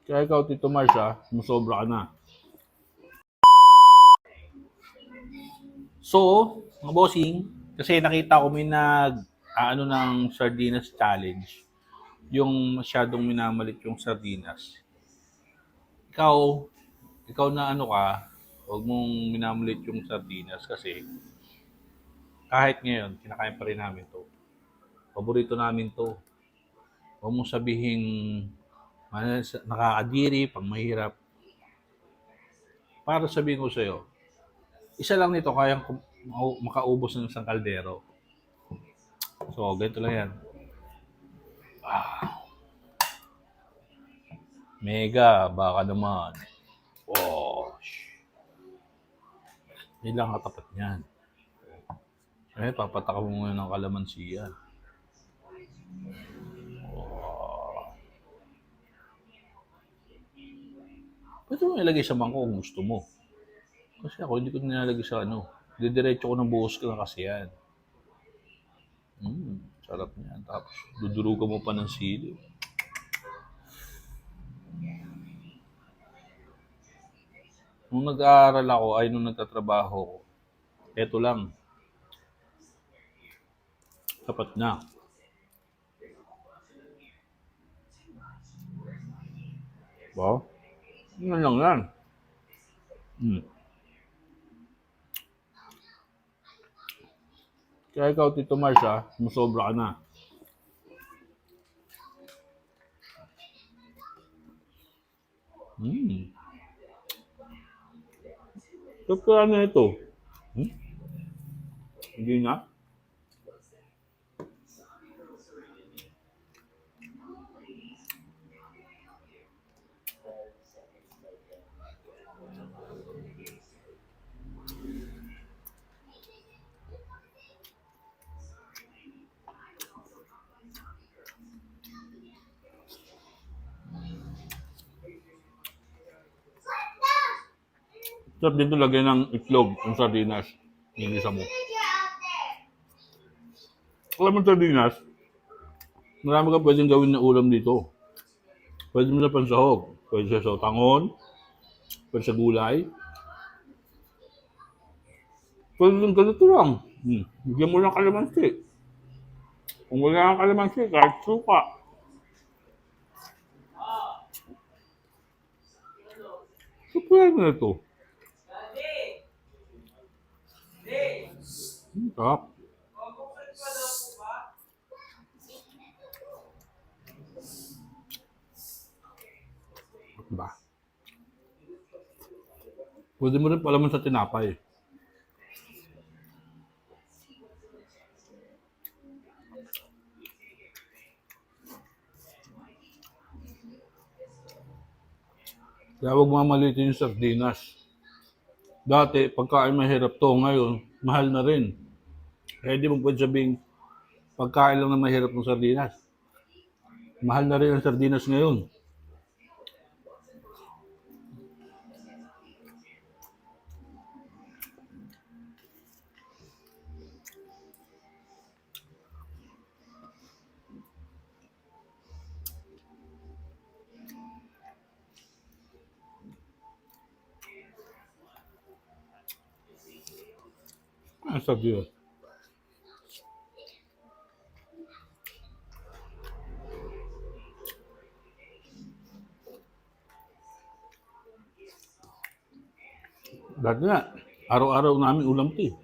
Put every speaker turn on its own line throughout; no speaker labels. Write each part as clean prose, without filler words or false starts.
Kaya ikaw, Tito Marsha, sumusobra ka na. So, mga bossing, kasi nakita ko may ng sardinas challenge. Yung masyadong minamalit yung sardinas. Ikaw, ikaw na ano ka, huwag mong minamalit yung sardinas kasi kahit ngayon, kinakain pa rin namin to. Paborito namin to. Huwag mong sabihin nakakadiri, pang mahirap. Para sabihin ko sa'yo, isa lang nito kayang makaubos ng isang kaldero. So, ganito lang yan. Mega, baka naman. Oh, hindi lang katapat niyan. Papataka mo muna ng kalamansi yan. Pwede mo ilagay sa mangkok kung gusto mo. Kasi ako, hindi ko nilalagay sa didiretso ko ng buhos ko na kasi yan. Sarap niyan. Tapos, dudurugan mo pa ng sili. Nung nag-aaral ako, ay nung nagtatrabaho ko, eto lang. Tapat na. Wow. Yan lang yan. Kaya ikaw, Tito Marsha, sumusobra ka na. Kaya na ito. Hindi na? Sarap dito lagyan ng itlog, ng sardinas. Nilisa mo. Alam mo sardinas, marami ka pwedeng gawin na ulam dito. Pwede mo sa pansahog, pwede sa tangon, pwede sa gulay. Pwede din ganito lang. Bigyan mo ng kalamansi. Kung wala kang kalamansi, kahit suka. So, pwede na ito. Sarap. Diba? Pwede mo rin palaman sa tinapay. Kaya huwag mamalitin yung sardinas. Dati, pagkain mahirap to. Ngayon, mahal na rin. Kaya di mo pwede sabing pagkain lang na mahirap ng sardinas. Mahal na rin ang sardinas ngayon. Ang sardinas. Dati nga, araw-araw namin ulam ito eh.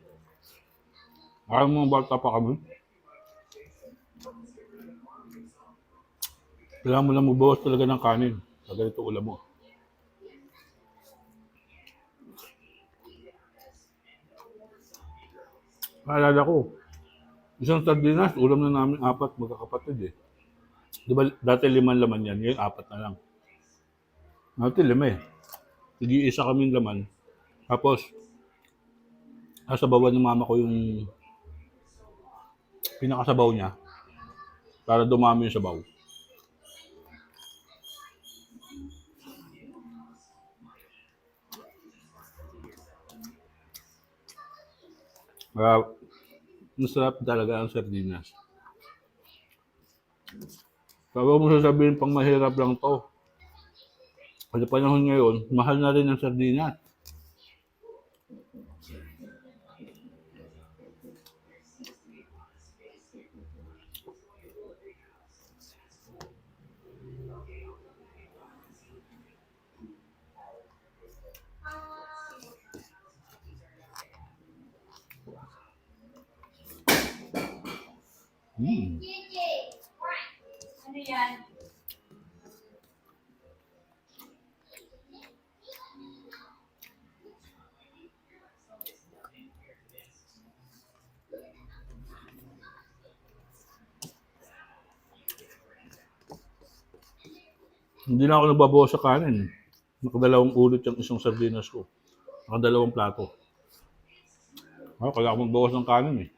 Ayaw mga bata pa kami. Kailangan mo lang magbawas talaga ng kanin. Sa ganito ulam mo. Naalala ko, isang sardinas, ulam na namin 4 magkakapatid eh. Diba dati 5 laman yan, ngayon 4 na lang. Dati 5 eh. Sige, isa kaming laman. Tapos, nasabawan ng mama ko yung pinakasabaw niya para dumami yung sabaw. Masarap talaga ang sardinas. Kaya mo sasabihin pang mahirap lang to. Sa panahon ngayon, mahal na rin ang sardinas. Mm.
Ano yan?
Hindi na ako nagbabawas sa kanin. Nakadalawang ulit yung isang sardinas ko. Nakadalawang plato. Kaya ako magbawas ng kanin eh.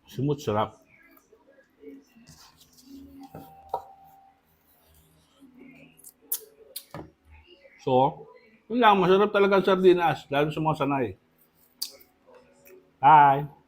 Smooth, sarap. So, yun lang, masarap talaga ang sardinas, lalo sa mga sanay. Bye!